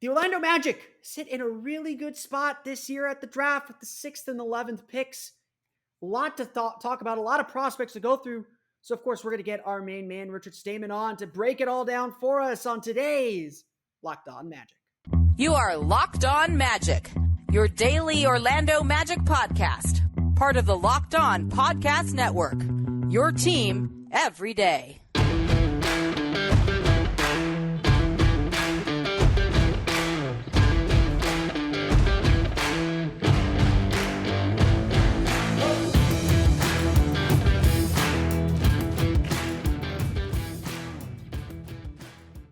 The Orlando Magic sit in a really good spot this year at the draft with the 6th and 11th picks. A lot to talk about, a lot of prospects to go through. So, of course, we're going to get our main man, Richard Stayman, on to break it all down for us on today's Locked On Magic. You are Locked On Magic, your daily Orlando Magic podcast, part of the Locked On Podcast Network, your team every day.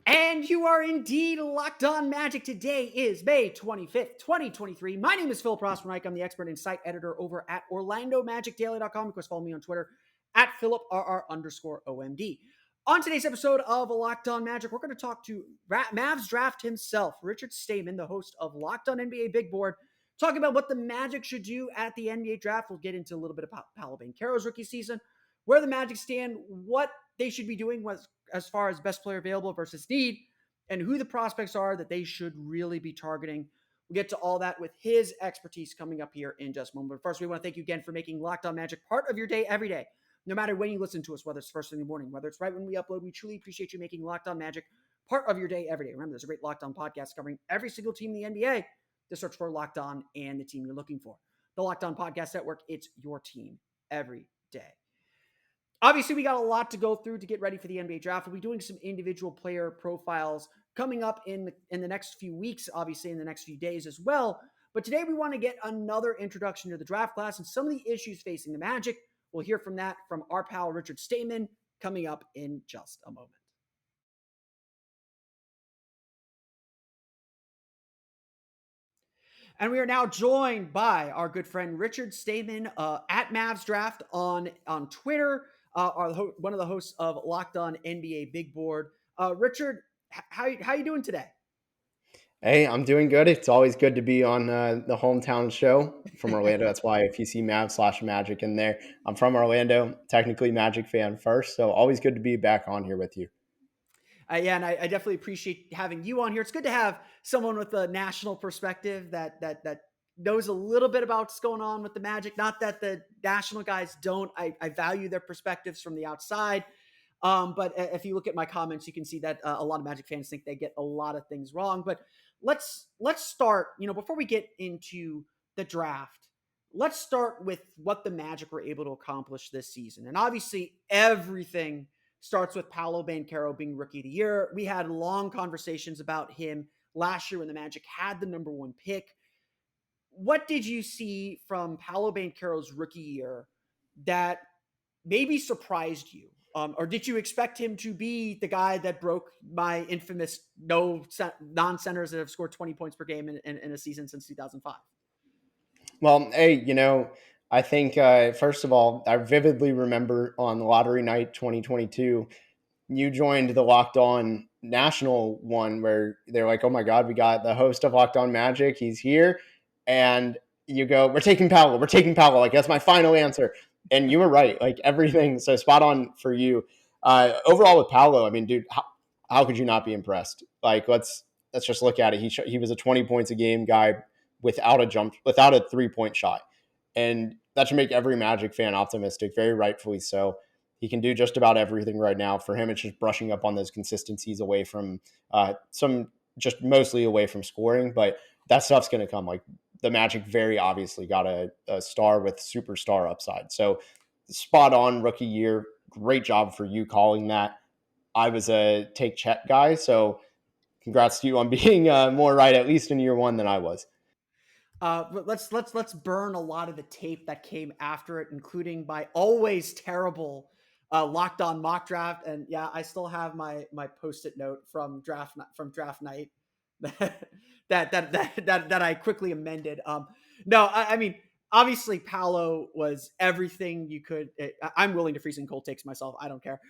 And you are indeed Locked On Magic. Today is May 25th, 2023. My name is Philip Rossman-Reich. I'm the expert and site editor over at OrlandoMagicDaily.com. Of course, follow me on Twitter at PhilipRR_OMD. On today's episode of Locked On Magic, we're going to talk to Mavs draft himself, Richard Stayman, the host of Locked On NBA Big Board, talking about what the Magic should do at the NBA draft. We'll get into a little bit about Paolo Banchero's rookie season, where the Magic stand, what they should be doing as far as best player available versus need, and who the prospects are that they should really be targeting. We'll get to all that with his expertise coming up here in just a moment. But first, we want to thank you again for making Locked On Magic part of your day every day. No matter when you listen to us, whether it's first thing in the morning, whether it's right when we upload, we truly appreciate you making Locked On Magic part of your day every day. Remember, there's a great Locked On podcast covering every single team in the NBA. Just search for Locked On and the team you're looking for. The Locked On Podcast Network, it's your team every day. Obviously, we got a lot to go through to get ready for the NBA draft. We'll be doing some individual player profiles coming up in the next few weeks, obviously in the next few days as well. But today we want to get another introduction to the draft class and some of the issues facing the Magic. We'll hear from that from our pal Richard Stayman coming up in just a moment. And we are now joined by our good friend Richard Stayman at Mavs Draft on Twitter. One of the hosts of Locked On NBA Big Board. Richard, how you doing today? Hey, I'm doing good. It's always good to be on the hometown show from Orlando. That's why if you see Mavs/Magic in there, I'm from Orlando, technically Magic fan first. So always good to be back on here with you. Yeah, and I definitely appreciate having you on here. It's good to have someone with a national perspective that knows a little bit about what's going on with the Magic. Not that the national guys don't. I value their perspectives from the outside. But if you look at my comments, you can see that a lot of Magic fans think they get a lot of things wrong. But let's start, before we get into the draft, let's start with what the Magic were able to accomplish this season. And obviously everything starts with Paolo Banchero being Rookie of the Year. We had long conversations about him last year when the Magic had the number one pick. What did you see from Paolo Banchero's rookie year that maybe surprised you? Or did you expect him to be the guy that broke my infamous non-centers that have scored 20 points per game in a season since 2005? Well, hey, I think, first of all, I vividly remember on lottery night 2022, you joined the Locked On National one where they're like, oh my God, we got the host of Locked On Magic. He's here. And you go, we're taking Paolo. Like, that's my final answer. And you were right. Like, everything. So spot on for you. Overall with Paolo, I mean, dude, how could you not be impressed? Like, let's just look at it. He was a 20 points a game guy without a 3-point shot. And that should make every Magic fan optimistic, very rightfully so. He can do just about everything right now. For him, it's just brushing up on those consistencies away from just mostly away from scoring. But that stuff's going to come. Like, the Magic very obviously got a star with superstar upside. So spot on rookie year. Great job for you calling that. I was a take Chet guy. So congrats to you on being more right, at least in year one, than I was. But let's burn a lot of the tape that came after it, including my always terrible Locked On mock draft. And yeah, I still have my post-it note from draft night that I quickly amended. No, I mean, obviously Paolo was everything you could. I'm willing to freeze and cold takes myself. I don't care.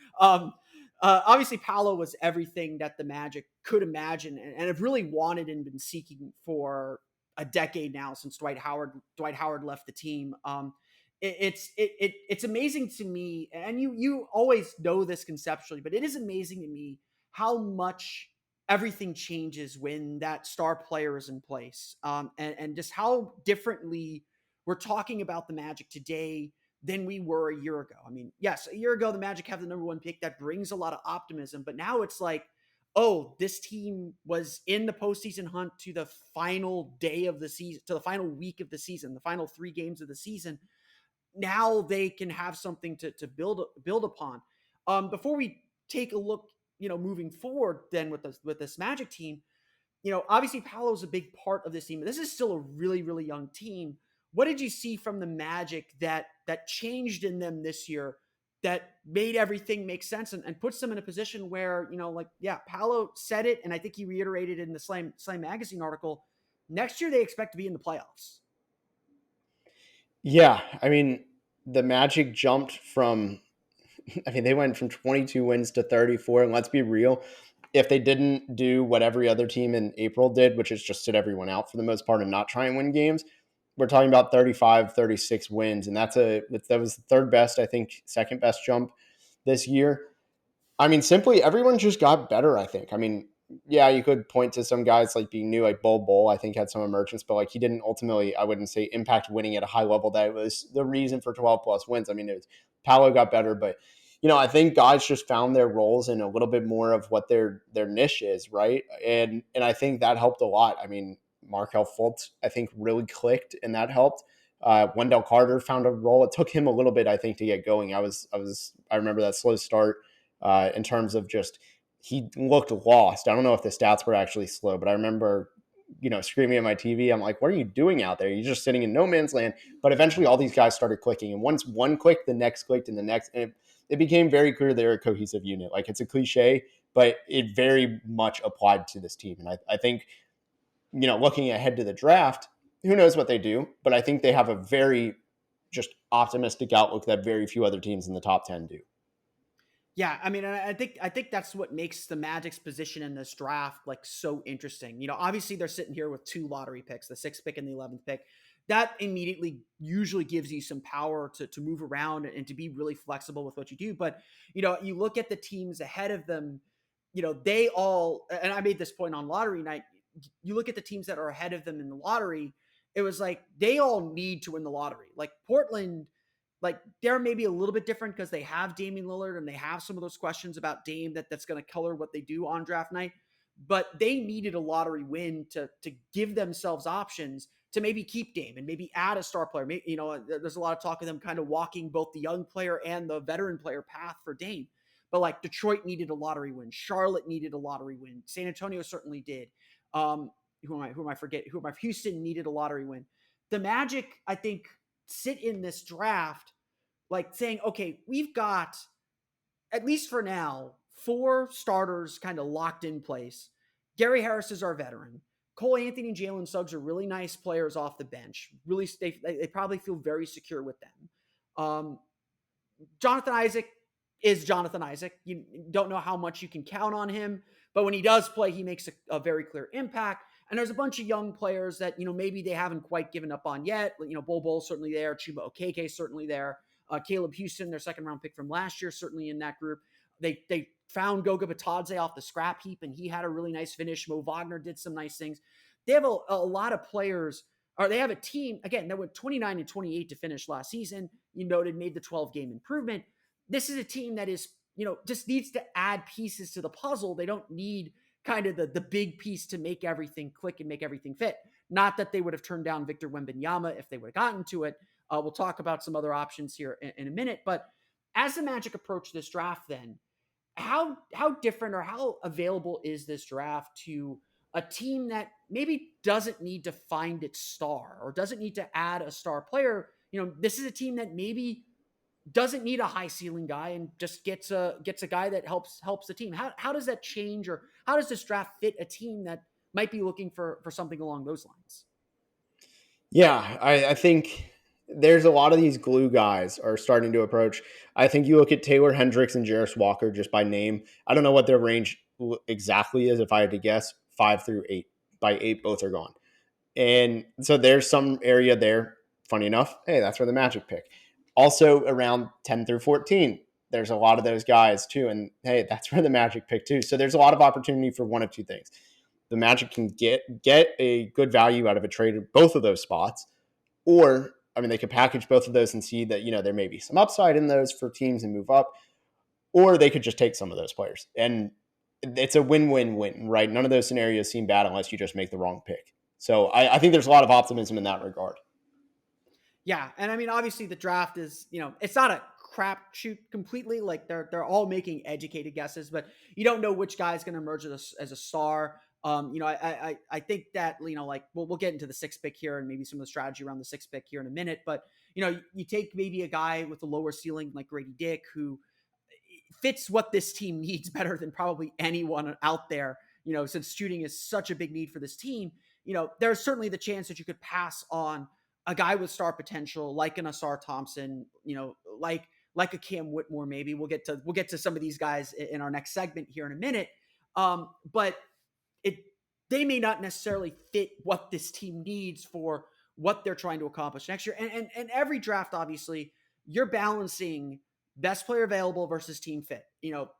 Obviously Paolo was everything that the Magic could imagine and have really wanted and been seeking for a decade now since Dwight Howard left the team. It's amazing to me, and you always know this conceptually, but it is amazing to me how much everything changes when that star player is in place. And just how differently we're talking about the Magic today than we were a year ago. I mean, yes, a year ago, the Magic have the number one pick. That brings a lot of optimism. But now it's like, oh, this team was in the postseason hunt to the final day of the season, to the final week of the season, the final 3 games of the season. Now they can have something to build upon. Before we take a look, moving forward, then with this Magic team, obviously Paolo's a big part of this team. This is still a really, really young team. What did you see from the Magic that changed in them this year that made everything make sense and puts them in a position where, Paolo said it, and I think he reiterated it in the Slam Magazine article. Next year, they expect to be in the playoffs. Yeah, I mean, the Magic jumped from, they went from 22 wins to 34. And let's be real, if they didn't do what every other team in April did, which is just sit everyone out for the most part and not try and win games, we're talking about 35, 36 wins. And that was the third best, I think, second best jump this year. I mean, simply everyone just got better, I think. I mean, yeah, you could point to some guys like being new, like Bol, I think had some emergence, but like he didn't ultimately, I wouldn't say impact winning at a high level. That was the reason for 12 plus wins. I mean, Paolo got better, but I think guys just found their roles in a little bit more of what their niche is, right? And I think that helped a lot. I mean, Markelle Fultz, I think, really clicked, and that helped. Wendell Carter found a role. It took him a little bit, I think, to get going. I remember that slow start in terms of just he looked lost. I don't know if the stats were actually slow, but I remember screaming at my TV. I'm like, what are you doing out there? You're just sitting in no man's land. But eventually all these guys started clicking. And once one clicked, the next clicked, and the next. And it became very clear they're a cohesive unit. Like, it's a cliche, but it very much applied to this team. And I think, looking ahead to the draft, who knows what they do, but I think they have a very just optimistic outlook that very few other teams in the top 10 do. Yeah, I mean, I think that's what makes the Magic's position in this draft like so interesting. Obviously they're sitting here with 2 lottery picks, the 6th pick and the 11th pick. That immediately usually gives you some power to move around and to be really flexible with what you do. But you look at the teams ahead of them, they all, and I made this point on lottery night. You look at the teams that are ahead of them in the lottery, it was like they all need to win the lottery. Like Portland, like they're maybe a little bit different because they have Damian Lillard and they have some of those questions about Dame that's going to color what they do on draft night. But they needed a lottery win to give themselves options to maybe keep Dame and maybe add a star player. Maybe, there's a lot of talk of them kind of walking both the young player and the veteran player path for Dame. But like Detroit needed a lottery win. Charlotte needed a lottery win. San Antonio certainly did. Who am I forget? Houston needed a lottery win. The Magic, I think, sit in this draft like saying, okay, we've got, at least for now, 4 starters kind of locked in place. Gary Harris is our veteran. Cole Anthony and Jalen Suggs are really nice players off the bench. Really, they probably feel very secure with them. Jonathan Isaac is Jonathan Isaac. You don't know how much you can count on him, but when he does play, he makes a very clear impact. And there's a bunch of young players that, maybe they haven't quite given up on yet. Bol certainly there. Chuba Okeke certainly there. Caleb Houston, their 2nd round pick from last year, certainly in that group. They found Goga Batadze off the scrap heap, and he had a really nice finish. Mo Wagner did some nice things. They have a lot of players, or they have a team, again, that went 29 and 28 to finish last season. You noted made the 12-game improvement. This is a team that is, just needs to add pieces to the puzzle. They don't need kind of the big piece to make everything click and make everything fit. Not that they would have turned down Victor Wembanyama if they would have gotten to it. We'll talk about some other options here in a minute. But as the Magic approach this draft, then, how different or how available is this draft to a team that maybe doesn't need to find its star or doesn't need to add a star player? This is a team that maybe doesn't need a high ceiling guy and just gets a guy that helps the team. How does that change, or how does this draft fit a team that might be looking for something along those lines? Yeah, I think there's a lot of these glue guys are starting to approach. I think you look at Taylor Hendricks and Jarace Walker just by name. I don't know what their range exactly is. If I had to guess, 5 through 8. By 8, both are gone. And so there's some area there. Funny enough, hey, that's where the Magic pick. Also around 10 through 14, there's a lot of those guys too. And hey, that's where the Magic pick too. So there's a lot of opportunity for one of two things. The Magic can get a good value out of a trade at both of those spots, or I mean, they could package both of those and see that, there may be some upside in those for teams and move up, or they could just take some of those players. And it's a win-win-win, right? None of those scenarios seem bad unless you just make the wrong pick. So I think there's a lot of optimism in that regard. Yeah, and I mean, obviously the draft is, it's not a crapshoot completely. Like they're all making educated guesses, but you don't know which guy's going to emerge as a star. I think that like we'll get into the sixth pick here and maybe some of the strategy around the sixth pick here in a minute. But you take maybe a guy with a lower ceiling like Grady Dick who fits what this team needs better than probably anyone out there. Since shooting is such a big need for this team, there's certainly the chance that you could pass on a guy with star potential like an Asar Thompson, like a Cam Whitmore. Maybe we'll get to some of these guys in our next segment here in a minute. But they may not necessarily fit what this team needs for what they're trying to accomplish next year. And every draft, obviously, you're balancing best player available versus team fit.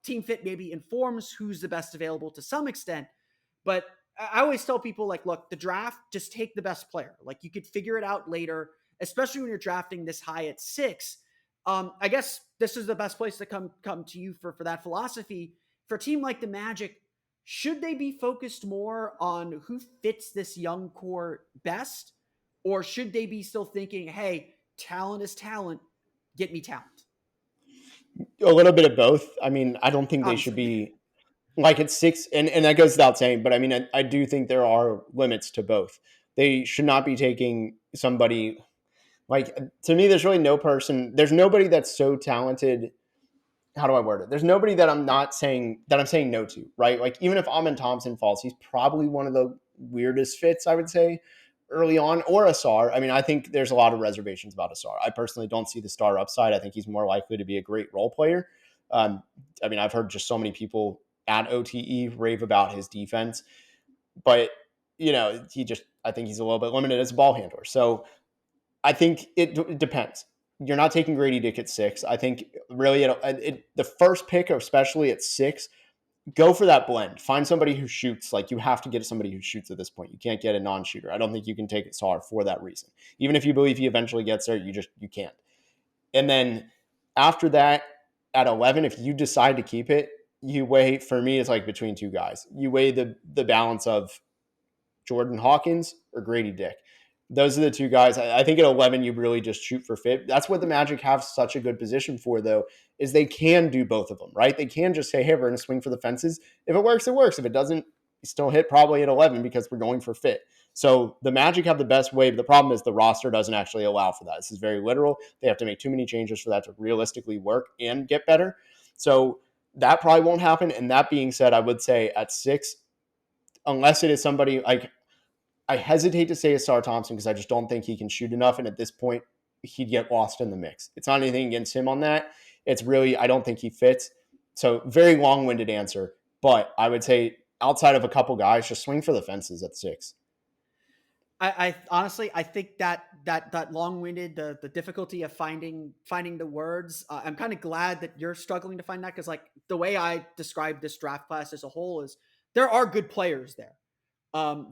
Team fit maybe informs who's the best available to some extent, but I always tell people like, look, the draft, just take the best player. Like you could figure it out later, especially when you're drafting this high at 6. I guess this is the best place to come to you for that philosophy. For a team like the Magic, should they be focused more on who fits this young core best? Or should they be still thinking, hey, talent is talent, get me talent? A little bit of both. I mean, I don't think they should be like at 6, and that goes without saying, but I mean, I do think there are limits to both. They should not be taking somebody like, to me, there's nobody that's so talented. How do I word it? There's nobody that I'm saying no to, right? Like even if Amen Thompson falls, he's probably one of the weirdest fits, I would say, early on, or Asar. I mean, I think there's a lot of reservations about Asar. I personally don't see the star upside. I think he's more likely to be a great role player. I mean, I've heard just so many people at OTE rave about his defense, but I think he's a little bit limited as a ball handler. So I think it depends. You're not taking Grady Dick at 6. I think really the first pick, especially at 6, go for that blend. Find somebody who shoots. Like you have to get somebody who shoots at this point. You can't get a non-shooter. I don't think you can take Asar for that reason. Even if you believe he eventually gets there, you can't. And then after that, at 11, if you decide to keep it, you weigh, for me, it's like between two guys. You weigh the balance of Jordan Hawkins or Grady Dick. Those are the two guys. I think at 11, you really just shoot for fit. That's what the Magic have such a good position for, though, is they can do both of them, right? They can just say, hey, we're going to swing for the fences. If it works, it works. If it doesn't, you still hit probably at 11 because we're going for fit. So the Magic have the best way, but the problem is the roster doesn't actually allow for that. This is very literal. They have to make too many changes for that to realistically work and get better. So that probably won't happen. And that being said, I would say at 6, unless it is somebody like, I hesitate to say Asar Thompson because I just don't think he can shoot enough. And at this point, he'd get lost in the mix. It's not anything against him on that. It's really, I don't think he fits. So very long-winded answer. But I would say outside of a couple guys, just swing for the fences at 6. I honestly, I think that long-winded, the difficulty of finding the words, I'm kind of glad that you're struggling to find that, because like the way I describe this draft class as a whole is there are good players there.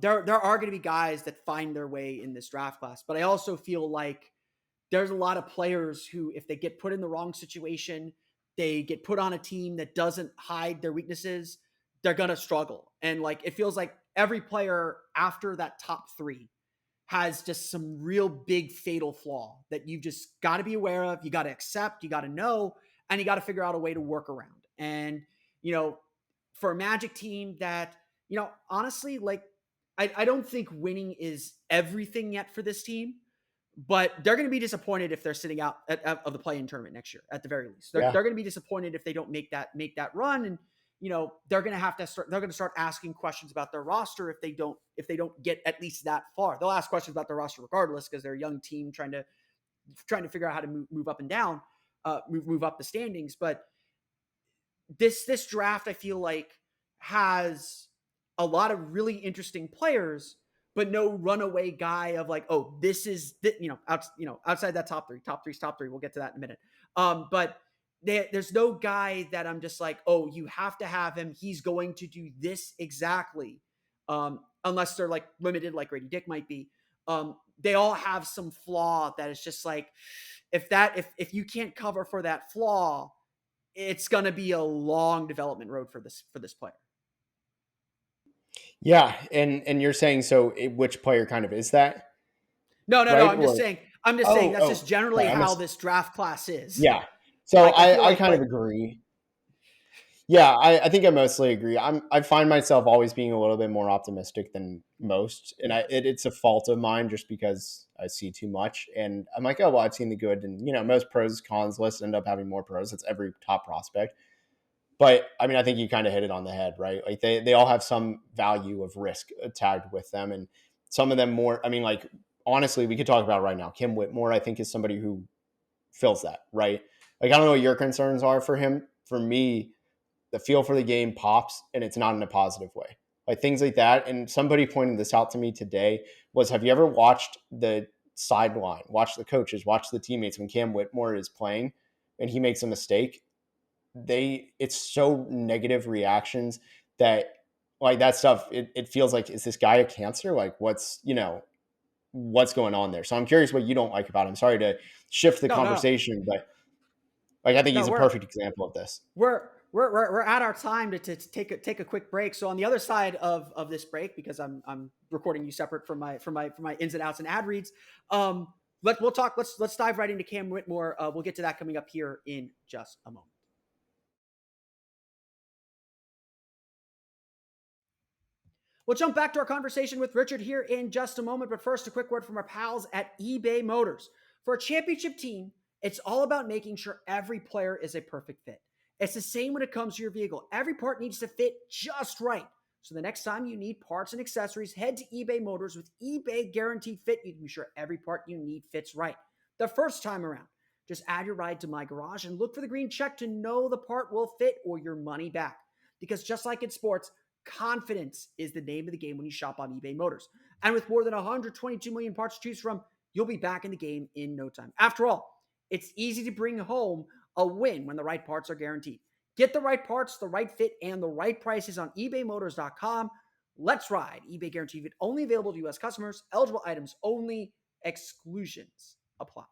There are going to be guys that find their way in this draft class, but I also feel like there's a lot of players who, if they get put in the wrong situation, they get put on a team that doesn't hide their weaknesses, they're going to struggle. And like, it feels like every player after that top 3 has just some real big fatal flaw that you've just got to be aware of. You got to accept, you got to know, and you got to figure out a way to work around. And, for a Magic team that, honestly, like, I don't think winning is everything yet for this team, but they're going to be disappointed if they're sitting out of the play-in tournament next year, at the very least. They're going to be disappointed if they don't make that run. And, they're going to start asking questions about their roster if they don't get at least that far. They'll ask questions about their roster regardless, because they're a young team trying to figure out how to move up and down, move up the standings. But this draft, I feel like, has a lot of really interesting players, but no runaway guy of like, oh, this is outside that top three. We'll get to that in a minute. But there's no guy that I'm just like, oh, you have to have him. He's going to do this exactly. Unless they're like limited, like Grady Dick might be. They all have some flaw that is just like, if you can't cover for that flaw, it's going to be a long development road for this player. Yeah, and you're saying so. Which player kind of is that? No. Right? I'm just saying. That's just generally sorry, how this draft class is. yeah. So Like I feel I like, kind of agree. Yeah, I think I mostly agree. I find myself always being a little bit more optimistic than most, and it's a fault of mine just because I see too much, and I'm like, oh well, I've seen the good, and most pros cons lists end up having more pros. That's every top prospect. But I mean, I think you kind of hit it on the head, right? Like they all have some value of risk tagged with them, and some of them more. I mean, like honestly, we could talk about it right now. Kim Whitmore, I think, is somebody who fills that, right? Like I don't know what your concerns are for him. For me, the feel for the game pops, and it's not in a positive way. Like things like that. And somebody pointed this out to me today was, have you ever watched the sideline, watch the coaches, watch the teammates when Cam Whitmore is playing and he makes a mistake? It's so negative reactions that like that stuff, it feels like, is this guy a cancer? Like what's going on there? So I'm curious what you don't like about him. Sorry to shift the conversation, but like I think he's a perfect example of this. We're at our time to take a quick break. So on the other side of this break, because I'm recording you separate from my ins and outs and ad reads, let's dive right into Cam Whitmore. We'll get to that coming up here in just a moment. We'll jump back to our conversation with Richard here in just a moment, but first, a quick word from our pals at eBay Motors. For a championship team, it's all about making sure every player is a perfect fit. It's the same when it comes to your vehicle. Every part needs to fit just right. So the next time you need parts and accessories, head to eBay Motors. With eBay Guaranteed Fit, you can be sure every part you need fits right the first time around. Just add your ride to My Garage and look for the green check to know the part will fit or your money back. Because just like in sports, confidence is the name of the game when you shop on eBay Motors. And with more than 122 million parts to choose from, you'll be back in the game in no time. After all, it's easy to bring home a win when the right parts are guaranteed. Get the right parts, the right fit, and the right prices on ebaymotors.com. Let's ride. eBay Guaranteed Fit only available to U.S. customers. Eligible items only. Exclusions apply.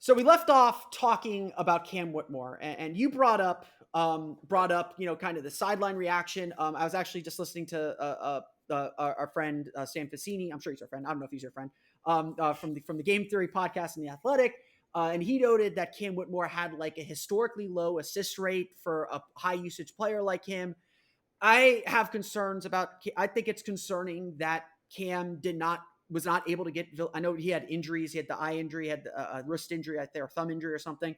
So we left off talking about Cam Whitmore, and you brought up kind of the sideline reaction. I was actually just listening to our friend Sam Fassini. I'm sure he's our friend. I don't know if he's your friend. From the Game Theory podcast and The Athletic, and he noted that Cam Whitmore had like a historically low assist rate for a high usage player like him. I have concerns about. I think it's concerning that Cam was not able to get. I know he had injuries. He had the eye injury, had a wrist injury, I think, or thumb injury or something.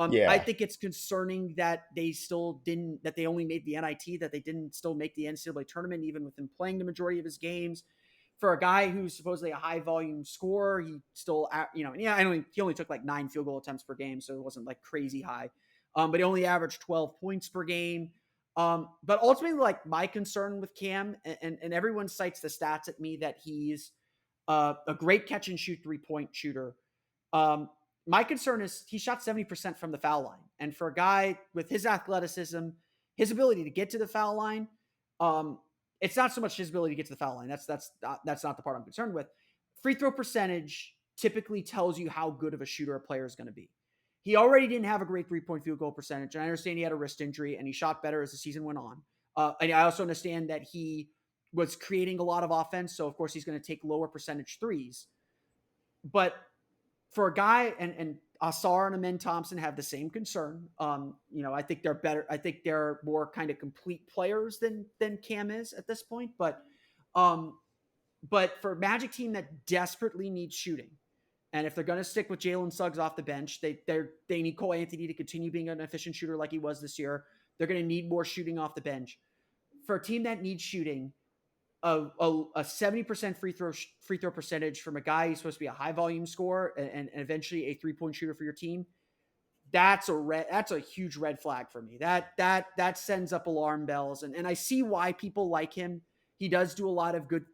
Yeah. I think it's concerning that they still didn't. That they only made the NIT. That they didn't still make the NCAA tournament, even with him playing the majority of his games. For a guy who's supposedly a high volume scorer, he still, he only took like 9 field goal attempts per game, so it wasn't like crazy high. But he only averaged 12 points per game. But ultimately, like my concern with Cam, and everyone cites the stats at me that he's a great catch and shoot 3-point shooter. My concern is he shot 70% from the foul line. And for a guy with his athleticism, his ability to get to the foul line, it's not so much his ability to get to the foul line. That's not the part I'm concerned with. Free throw percentage typically tells you how good of a shooter a player is going to be. He already didn't have a great 3-point field goal percentage. And I understand he had a wrist injury and he shot better as the season went on. And I also understand that he was creating a lot of offense. So of course he's going to take lower percentage threes. But for a guy, and Asar and Amen Thompson have the same concern. I think they're better. I think they're more kind of complete players than Cam is at this point. But for a Magic team that desperately needs shooting, and if they're going to stick with Jalen Suggs off the bench, they need Cole Anthony to continue being an efficient shooter like he was this year. They're going to need more shooting off the bench. For a team that needs shooting, a 70% free throw percentage from a guy who's supposed to be a high volume scorer and eventually a 3-point shooter for your team, that's a huge red flag for me. That sends up alarm bells. And I see why people like him. He does do a lot of good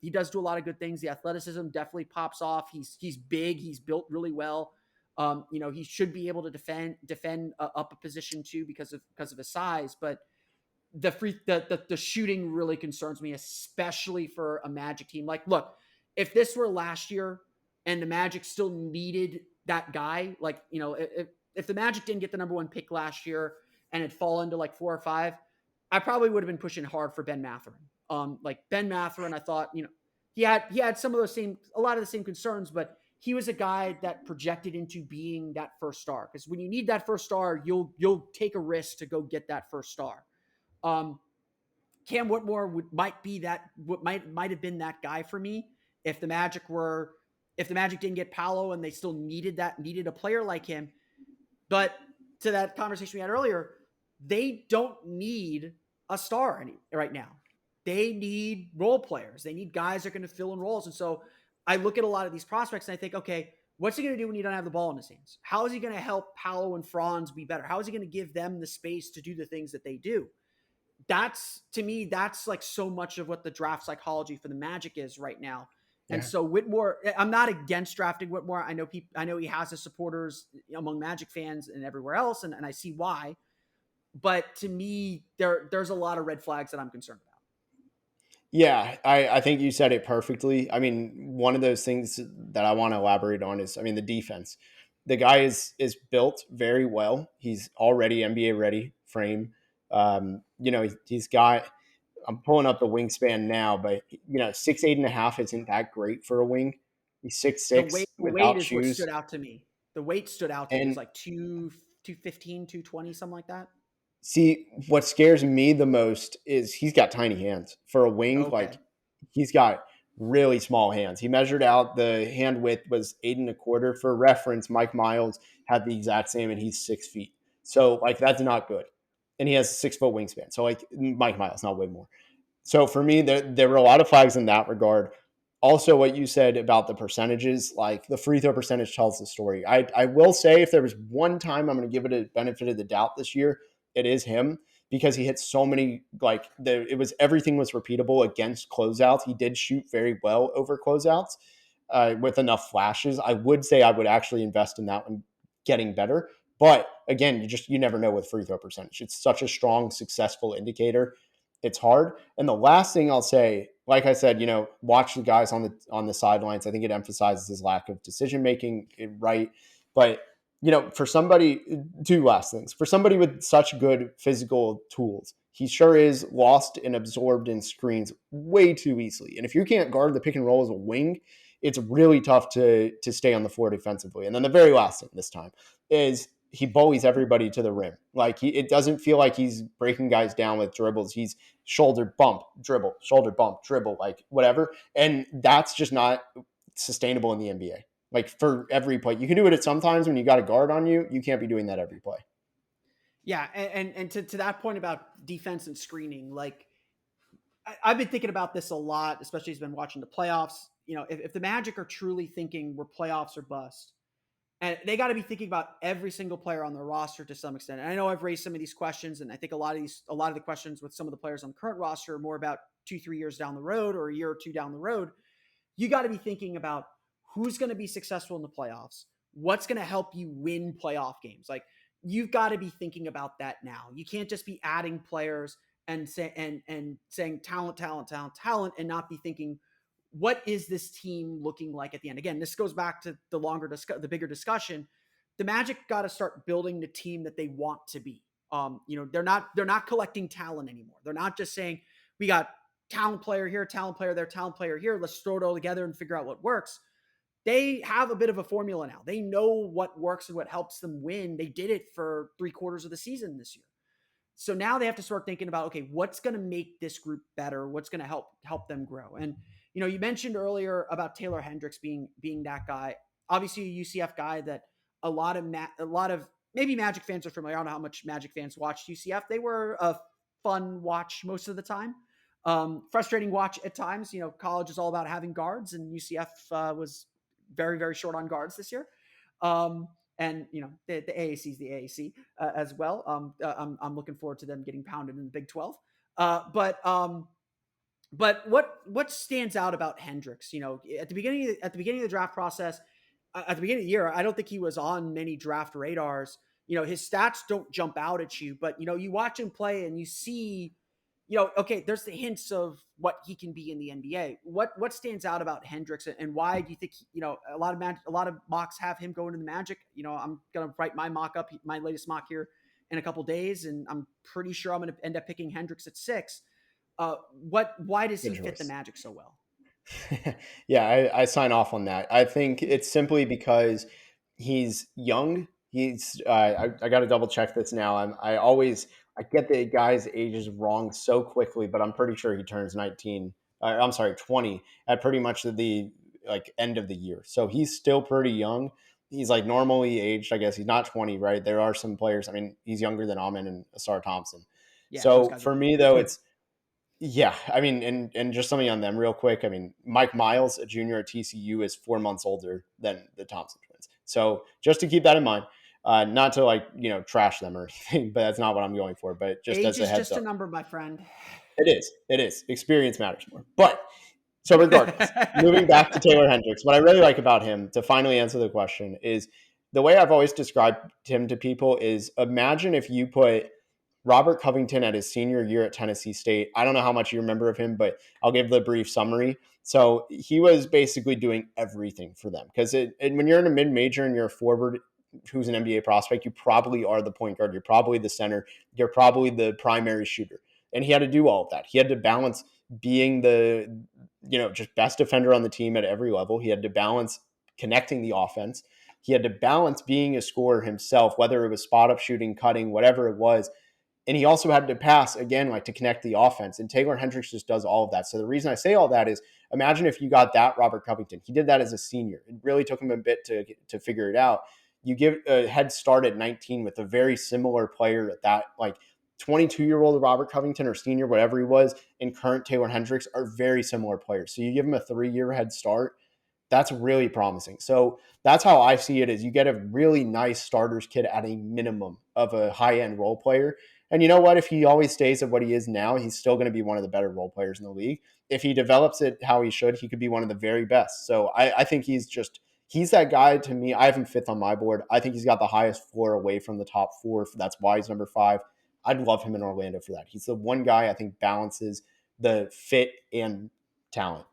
things. The athleticism definitely pops off. He's big. He's built really well. He should be able to defend up a position too because of his size. But the shooting really concerns me, especially for a Magic team. Like, look, if this were last year and the Magic still needed that guy, like, if the Magic didn't get the number 1 pick last year and had fallen to like 4 or 5, I probably would have been pushing hard for Ben Mathurin. Like Ben Mathurin, I thought, he had a lot of the same concerns, but he was a guy that projected into being that first star. Because when you need that first star, you'll take a risk to go get that first star. Cam Whitmore might have been that guy for me if the Magic didn't get Paolo and they still needed a player like him. But to that conversation we had earlier, they don't need a star right now. They need role players. They need guys that are going to fill in roles. And so I look at a lot of these prospects and I think, okay, what's he going to do when he don't have the ball in his hands? How is he going to help Paolo and Franz be better? How is he going to give them the space to do the things that they do? To me, that's like so much of what the draft psychology for the Magic is right now. And so Whitmore, I'm not against drafting Whitmore. I know he has his supporters among Magic fans and everywhere else, and I see why. But to me, there's a lot of red flags that I'm concerned about. Yeah, I think you said it perfectly. I mean, one of those things that I want to elaborate on is, the defense. The guy is built very well. He's already NBA ready frame. He's got, I'm pulling up the wingspan now, but 6'8.5" isn't that great for a wing. He's 6'6" without is shoes. What stood out to me. The weight stood out to me. It was like 215, 220, something like that. See, what scares me the most is he's got tiny hands for a wing. Okay. Like, he's got really small hands. He measured out, the hand width was 8.25. For reference, Mike Miles had the exact same, and he's 6 feet. So, like, that's not good. And he has a 6 foot wingspan. So, like, Mike Miles, not Whitmore. So for me, there were a lot of flags in that regard. Also, what you said about the percentages, like the free throw percentage tells the story. I will say, if there was one time I'm going to give it a benefit of the doubt this year, it is him, because he hit so many, everything was repeatable against closeouts. He did shoot very well over closeouts with enough flashes. I would say I would actually invest in that one getting better. But again, you never know with free throw percentage. It's such a strong, successful indicator. It's hard. And the last thing I'll say, like I said, watch the guys on the sidelines. I think it emphasizes his lack of decision making, right? But for somebody, 2 last things. For somebody with such good physical tools, he sure is lost and absorbed in screens way too easily. And if you can't guard the pick and roll as a wing, it's really tough to stay on the floor defensively. And then the very last thing this time is he bullies everybody to the rim. Like, it doesn't feel like he's breaking guys down with dribbles. He's shoulder bump, dribble, like whatever. And that's just not sustainable in the NBA. Like, for every play, you can do it sometimes when you got a guard on you. You can't be doing that every play. Yeah, and to that point about defense and screening, like, I've been thinking about this a lot, especially as I've been watching the playoffs. If the Magic are truly thinking we're playoffs or bust, and they got to be thinking about every single player on the roster to some extent. And I know I've raised some of these questions, and I think a lot of the questions with some of the players on the current roster are more about 2-3 years down the road or a year or two down the road. You got to be thinking about who's going to be successful in the playoffs, what's going to help you win playoff games. Like, you've got to be thinking about that now. You can't just be adding players and saying talent, and not be thinking, what is this team looking like at the end? Again, this goes back to the bigger discussion. The Magic got to start building the team that they want to be. They're not collecting talent anymore. They're not just saying, we got talent player here, talent player there, talent player here. Let's throw it all together and figure out what works. They have a bit of a formula now. They know what works and what helps them win. They did it for 3/4 of the season this year. So now they have to start thinking about, okay, what's going to make this group better? What's going to help them grow? And you mentioned earlier about Taylor Hendricks being that guy. Obviously, a UCF guy that a lot of maybe Magic fans are familiar. I don't know how much Magic fans watched UCF. They were a fun watch most of the time. Frustrating watch at times. College is all about having guards, and UCF was very, very short on guards this year. And the AAC is the AAC as well. I'm looking forward to them getting pounded in the Big 12. But But what stands out about Hendricks? At the beginning of the draft process, at the beginning of the year, I don't think he was on many draft radars. His stats don't jump out at you, but you watch him play and you see, okay, there's the hints of what he can be in the NBA. What stands out about Hendricks, and why do you think a lot of mocks have him going to the Magic? I'm gonna write my my latest mock here in a couple days, and I'm pretty sure I'm gonna end up picking Hendricks at 6. Why does he fit the Magic so well? Yeah, I sign off on that. I think it's simply because he's young. I got to double check this now. I get the guy's ages wrong so quickly, but I'm pretty sure he turns 19. I'm sorry, 20 at pretty much the like end of the year. So he's still pretty young. He's like normally aged. I guess he's not 20, right? There are some players. I mean, he's younger than Amin and Asar Thompson. Yeah, those So guys for are me though, it's yeah, I mean, and just something on them real quick. I mean, Mike Miles, a junior at TCU, is 4 months older than the Thompson twins. So just to keep that in mind, not to trash them or anything, but that's not what I'm going for. But just age as a is heads just a up, number, my friend. it is. Experience matters more. But so regardless, moving back to Taylor Hendricks, what I really like about him, to finally answer the question, is the way I've always described him to people is imagine if you put Robert Covington at his senior year at Tennessee State. I don't know how much you remember of him, but I'll give the brief summary. So he was basically doing everything for them because when you're in a mid-major and you're a forward who's an NBA prospect, you probably are the point guard. You're probably the center. You're probably the primary shooter. And he had to do all of that. He had to balance being the, just best defender on the team at every level. He had to balance connecting the offense. He had to balance being a scorer himself, whether it was spot up shooting, cutting, whatever it was. And he also had to pass, again, like to connect the offense. And Taylor Hendricks just does all of that. So the reason I say all that is imagine if you got that Robert Covington. He did that as a senior. It really took him a bit to figure it out. You give a head start at 19 with a very similar player at that, like 22-year-old Robert Covington or senior, whatever he was, and current Taylor Hendricks are very similar players. So you give him a 3-year head start. That's really promising. So that's how I see it is you get a really nice starters kit at a minimum of a high-end role player. And you know what? If he always stays at what he is now, he's still going to be one of the better role players in the league. If he develops it how he should, he could be one of the very best. So I think he's that guy to me. I have him 5th on my board. I think he's got the highest floor away from the top 4. That's why he's number 5. I'd love him in Orlando for that. He's the one guy I think balances the fit and talent.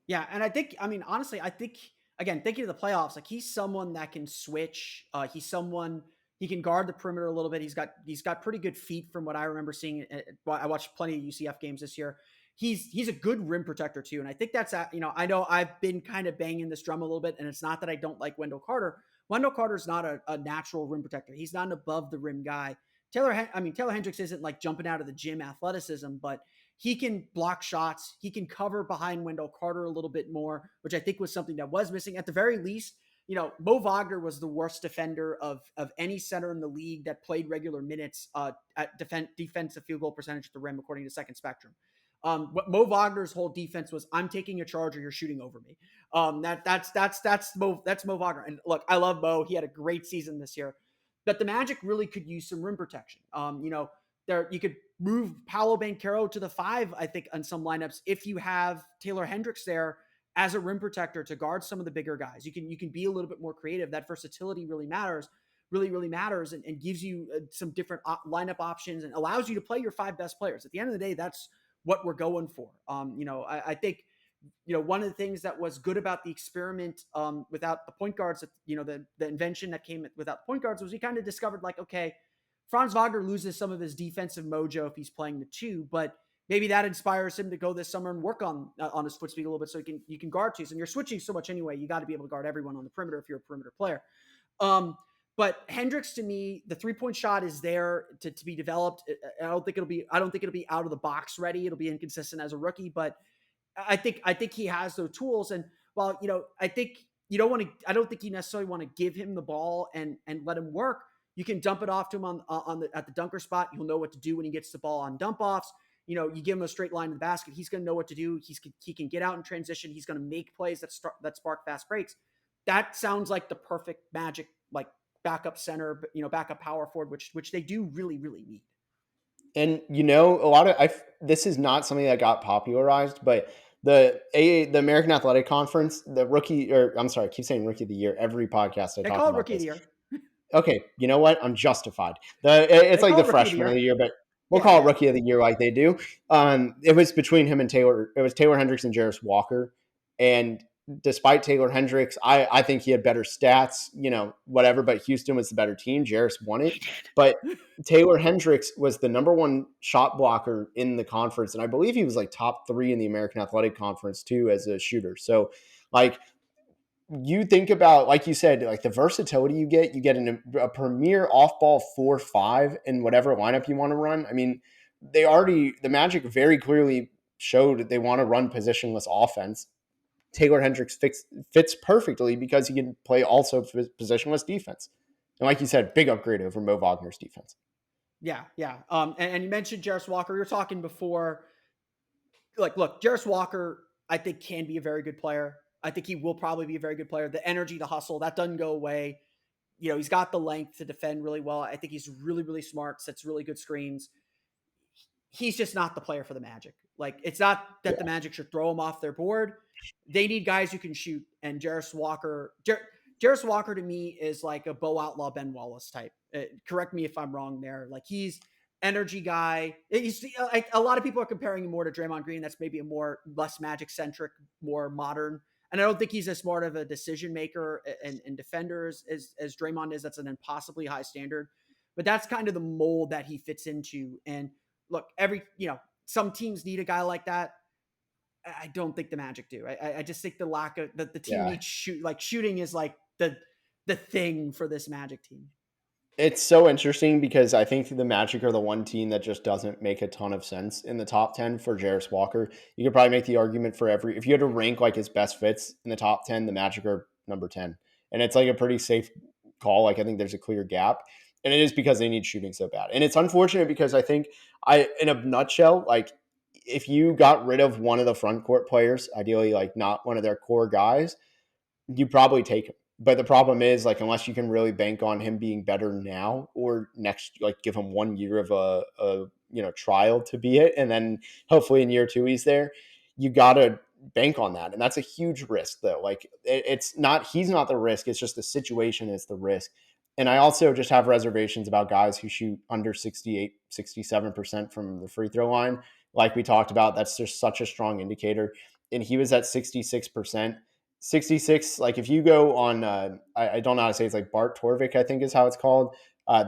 Yeah, and honestly, I think again, thinking of the playoffs, like he's someone that can switch. He's someone he can guard the perimeter a little bit. He's got pretty good feet from what I remember seeing. I watched plenty of UCF games this year. He's a good rim protector too, and I think that's I know I've been kind of banging this drum a little bit, and it's not that I don't like Wendell Carter. Wendell Carter's not a natural rim protector. He's not an above the rim guy. Taylor Hendricks isn't like jumping out of the gym athleticism, but he can block shots. He can cover behind Wendell Carter a little bit more, which I think was something that was missing. At the very least, Mo Wagner was the worst defender of any center in the league that played regular minutes at defensive field goal percentage at the rim, according to Second Spectrum. What Mo Wagner's whole defense was, I'm taking a charge or you're shooting over me. That's Mo Wagner. And look, I love Mo. He had a great season this year, but the Magic really could use some rim protection. You could move Paolo Banchero to the 5, I think, on some lineups if you have Taylor Hendricks there as a rim protector to guard some of the bigger guys. You can be a little bit more creative. That versatility really matters, and gives you some different lineup options and allows you to play your 5 best players. At the end of the day, that's what we're going for. I think one of the things that was good about the experiment without the point guards, the invention that came without the point guards was we kind of discovered like, okay, Franz Wagner loses some of his defensive mojo if he's playing the 2, but maybe that inspires him to go this summer and work on his foot speed a little bit so you can guard 2s. And you're switching so much anyway, you got to be able to guard everyone on the perimeter if you're a perimeter player. But Hendricks, to me, the 3-point shot is there to be developed. I don't think it'll be out of the box ready. It'll be inconsistent as a rookie, but I think he has those tools. And while I think I don't think you necessarily want to give him the ball and let him work. You can dump it off to him at the dunker spot. He'll know what to do when he gets the ball on dump offs. You give him a straight line to the basket. He's going to know what to do. He can get out in transition. He's going to make plays that spark fast breaks. That sounds like the perfect Magic, like backup center, backup power forward, which they do really, really need. And this is not something that got popularized, but the American Athletic Conference, the rookie, or I'm sorry, I keep saying rookie of the year every podcast I They talk call it about rookie of this. the year. Okay, you know what? I'm justified. It's They like call the it rookie of the freshman of year. the year, but we'll Yeah, call it yeah. rookie of the year like they do. It was between him and Taylor. It was Taylor Hendricks and Jarace Walker. And despite Taylor Hendricks, I think he had better stats, whatever, but Houston was the better team. Jarace won it. He did. But Taylor Hendricks was the number one shot blocker in the conference. And I believe he was like top 3 in the American Athletic Conference too as a shooter. So like, you think about, like you said, like the versatility you get a premier off-ball 4-5 in whatever lineup you want to run. I mean, the Magic very clearly showed they want to run positionless offense. Taylor Hendricks fits perfectly because he can play also positionless defense. And like you said, big upgrade over Mo Wagner's defense. Yeah, yeah. And you mentioned Jarace Walker. We were talking before. Like, look, Jarace Walker, I think, can be a very good player. I think he will probably be a very good player. The energy, the hustle, that doesn't go away. He's got the length to defend really well. I think he's really, really smart, sets really good screens. He's just not the player for the Magic. Like, it's not that the Magic should throw him off their board. They need guys who can shoot. And Jarace Walker to me is like a Bo Outlaw, Ben Wallace type. Correct me if I'm wrong there. Like, he's energy guy. A lot of people are comparing him more to Draymond Green. That's maybe a less Magic centric, more modern. And I don't think he's as smart of a decision maker and defender as Draymond is. That's an impossibly high standard. But that's kind of the mold that he fits into. And look, some teams need a guy like that. I don't think the Magic do. I just think the lack of the team needs shooting is like the thing for this Magic team. It's so interesting because I think the Magic are the one team that just doesn't make a ton of sense in the top 10 for Jarace Walker. You could probably make the argument for if you had to rank like his best fits in the top 10, the Magic are number 10. And it's like a pretty safe call. Like, I think there's a clear gap. And it is because they need shooting so bad. And it's unfortunate because I think in a nutshell, like if you got rid of one of the front court players, ideally like not one of their core guys, you probably take him. But the problem is, like, unless you can really bank on him being better now or next, like, give him 1 year of a trial to be it, and then hopefully in year 2 he's there, you gotta bank on that, and that's a huge risk, though. Like, he's not the risk; it's just the situation is the risk. And I also just have reservations about guys who shoot under 68, 67% from the free throw line. Like we talked about, that's just such a strong indicator. And he was at 66%. 66, like if you go on I don't know how to say it's like Bart Torvik, I think is how it's called.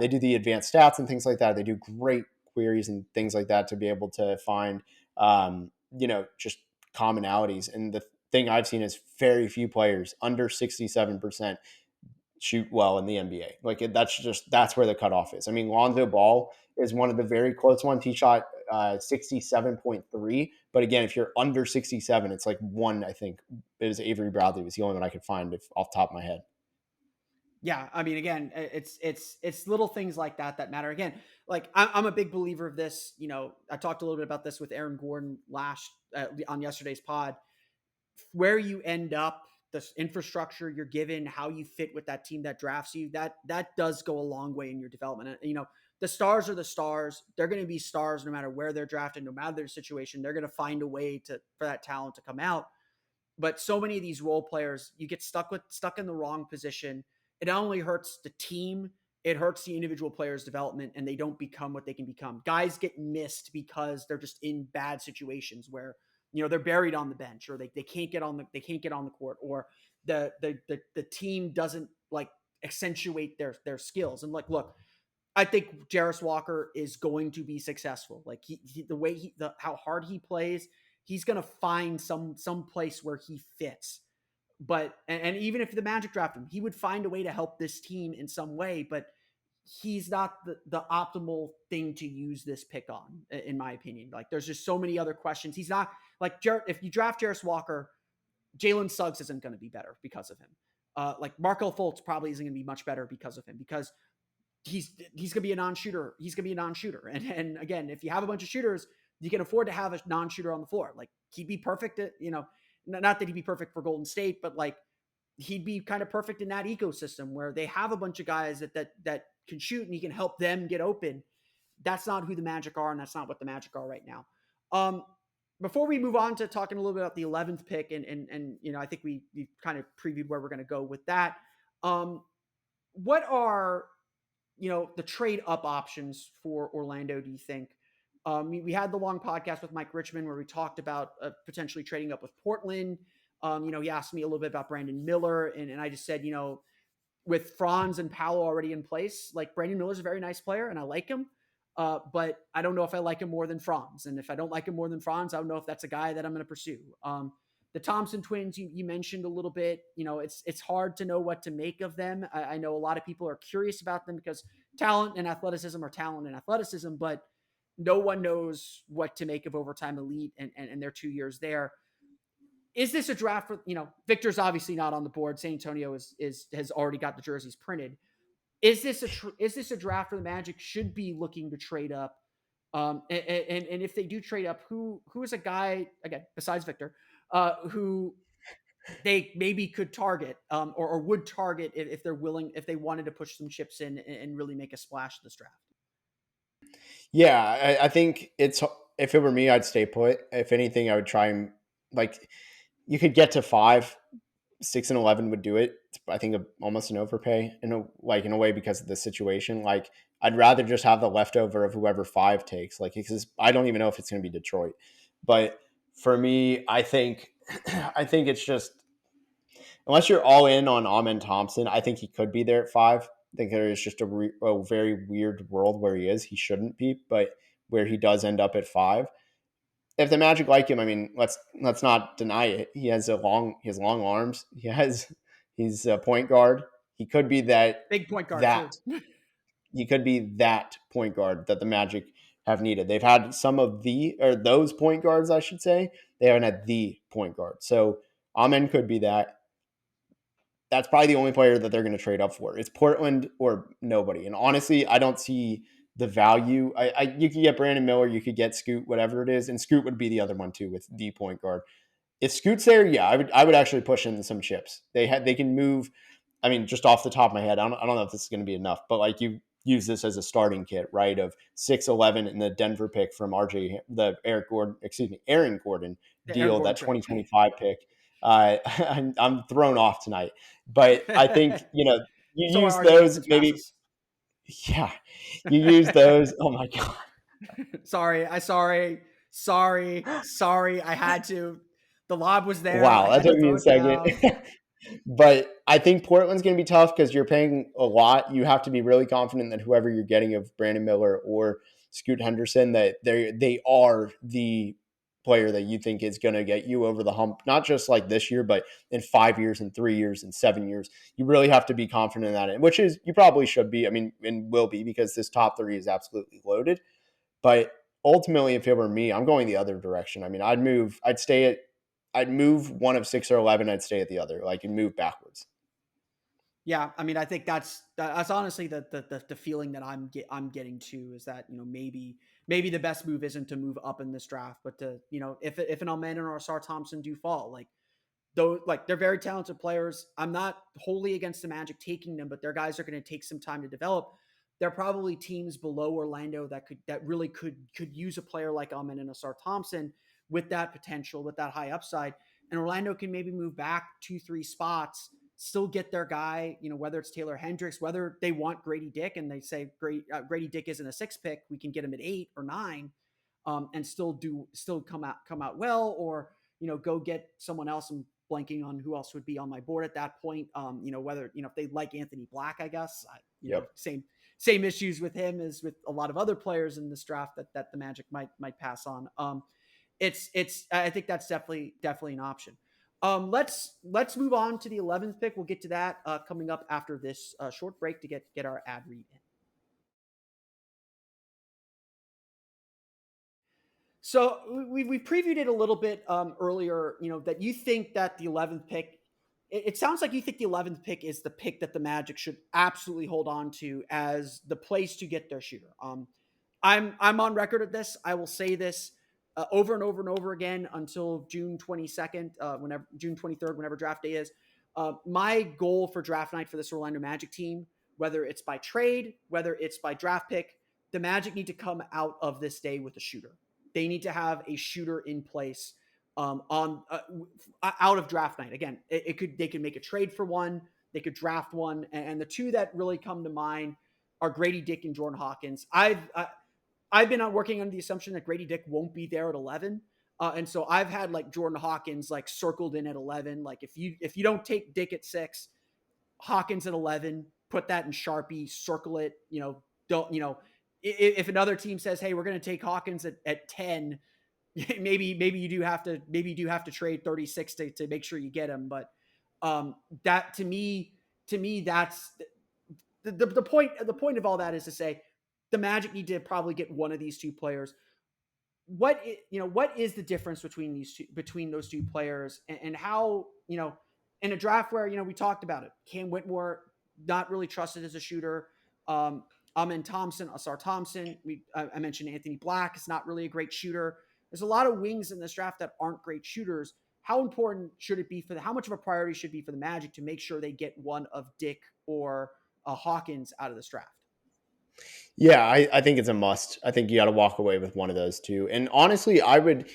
They do the advanced stats and things like that. They do great queries and things like that to be able to find just commonalities. And the thing I've seen is very few players under 67% shoot well in the NBA. Like that's where the cutoff is. I mean, Lonzo Ball is one of the very close ones. He shot 67.3. But again, if you're under 67, it's like one, I think it was Avery Bradley was the only one I could find off the top of my head. Yeah, I mean, again, it's little things like that matter. Again, like I'm a big believer of this. I talked a little bit about this with Aaron Gordon on yesterday's pod. Where you end up, the infrastructure you're given, how you fit with that team that drafts you, that does go a long way in your development. The stars are the stars. They're going to be stars no matter where they're drafted, no matter their situation. They're going to find a way for that talent to come out. But so many of these role players, you get stuck in the wrong position. It not only hurts the team, it hurts the individual player's development, and they don't become what they can become. Guys get missed because they're just in bad situations where they're buried on the bench, or they can't get on the court, or the team doesn't like accentuate their skills. And like, look, I think Jarace Walker is going to be successful. Like how hard he plays, he's going to find some place where he fits. But and even if the Magic draft him, he would find a way to help this team in some way. But he's not the optimal thing to use this pick on, in my opinion. Like, there's just so many other questions. He's not like if you draft Jarace Walker, Jalen Suggs isn't going to be better because of him. Like Markelle Fultz probably isn't going to be much better because of him, because he's going to be a non-shooter. He's going to be a non-shooter. And again, if you have a bunch of shooters, you can afford to have a non-shooter on the floor. Like, he'd be perfect at, not that he'd be perfect for Golden State, but like he'd be kind of perfect in that ecosystem where they have a bunch of guys that can shoot and he can help them get open. that's not who the Magic are, and that's not what the Magic are right now. Before we move on to talking a little bit about the 11th pick, and I think we kind of previewed where we're going to go with that. What are the trade up options for Orlando, do you think? We had the long podcast with Mike Richmond where we talked about potentially trading up with Portland. He asked me a little bit about Brandon Miller, and I just said, with Franz and Paolo already in place, like Brandon Miller's a very nice player and I like him. But I don't know if I like him more than Franz. And if I don't like him more than Franz, I don't know if that's a guy that I'm going to pursue. The Thompson twins, you mentioned a little bit, it's hard to know what to make of them. I know a lot of people are curious about them because talent and athleticism are talent and athleticism, but no one knows what to make of Overtime Elite and their 2 years there. Is this a draft for, Victor's obviously not on the board. San Antonio has already got the jerseys printed. Is this a draft for the Magic should be looking to trade up? And if they do trade up, who is a guy, again, besides Victor, who they maybe could target or would target if they're willing, if they wanted to push some chips in and really make a splash this draft? Yeah, I think if it were me, I'd stay put. If anything, I would try and you could get to 5, 6 and 11 would do it. I think almost an overpay in a way because of the situation. Like I'd rather just have the leftover of whoever 5 takes. Because I don't even know if it's going to be Detroit. But for me, I think it's just unless you're all in on Amen Thompson, I think he could be there at 5. I think there is just a very weird world where he is. He shouldn't be, but where he does end up at 5. If the Magic like him, I mean, let's not deny it. He has long arms. He's a point guard. He could be that big point guard. He could be that point guard that the Magic have needed. They've had some of those point guards, I should say. They haven't had the point guard. So Amen could be that. That's probably the only player that they're going to trade up for. It's Portland or nobody. And honestly, I don't see the value. You could get Brandon Miller, you could get Scoot, whatever it is, and Scoot would be the other one too with the point guard. If Scoot's there, yeah, I would actually push in some chips. They can move. I mean, just off the top of my head, I don't know if this is going to be enough, but you use this as a starting kit, right? Of 6'11" and the Denver pick from Aaron Gordon deal, that 2025 pick. I'm thrown off tonight, but I think you use those maybe. Passes. Yeah, you use those. Oh my god. Sorry. I had to. The lob was there. Wow, that took me a second. But I think Portland's going to be tough because you're paying a lot. You have to be really confident that whoever you're getting of Brandon Miller or Scoot Henderson, that they are the player that you think is going to get you over the hump, not just like this year, but in 5 years and 3 years and 7 years. You really have to be confident in that, which is you probably should be. I mean, and will be because this top 3 is absolutely loaded. But ultimately, if it were me, I'm going the other direction. I mean, I'd move one of 6 or 11. I'd stay at the other, and move backwards. Yeah, I mean, I think that's honestly the feeling that I'm getting to is that maybe the best move isn't to move up in this draft, but to if an Amen or a Sar Thompson do fall, they're very talented players. I'm not wholly against the Magic taking them, but their guys are going to take some time to develop. There are probably teams below Orlando that really could use a player like Amen and a Sar Thompson with that potential, with that high upside, and Orlando can maybe move back 2-3 spots. Still get their guy, whether it's Taylor Hendricks, whether they want Grady Dick and they say Grady Dick isn't a 6 pick, we can get him at 8 or 9, and still come out well, or go get someone else. I'm blanking on who else would be on my board at that point. Whether if they like Anthony Black, I guess. Same issues with him as with a lot of other players in this draft that the Magic might pass on. I think that's definitely an option. Let's move on to the 11th pick. We'll get to that coming up after this short break to get our ad read in. So we previewed it a little bit earlier, that you think that the 11th pick, it sounds like you think the 11th pick is the pick that the Magic should absolutely hold on to as the place to get their shooter. I'm on record of this. I will say this over and over and over again until June 22nd, June 23rd, whenever draft day is. My goal for draft night for this Orlando Magic team, whether it's by trade, whether it's by draft pick, the Magic need to come out of this day with a shooter. They need to have a shooter in place on out of draft night. Again, they could make a trade for one, they could draft one, and the two that really come to mind are Grady Dick and Jordan Hawkins. I've been working under the assumption that Grady Dick won't be there at 11. And so I've had like Jordan Hawkins like circled in at 11. Like if you don't take Dick at 6, Hawkins at 11, put that in Sharpie, circle it, if another team says, hey, we're going to take Hawkins at 10, maybe you do have to trade 36 to make sure you get him. But that to me, that's the point. The point of all that is to say the Magic need to probably get one of these two players. What is the difference between those two players, and how, in a draft where, we talked about it, Cam Whitmore not really trusted as a shooter, Amen Thompson, Asar Thompson, I mentioned Anthony Black is not really a great shooter. There's a lot of wings in this draft that aren't great shooters. How important should it be how much of a priority should it be for the Magic to make sure they get one of Dick or Hawkins out of this draft? Yeah, I think it's a must. I think you got to walk away with one of those two. And honestly, I would,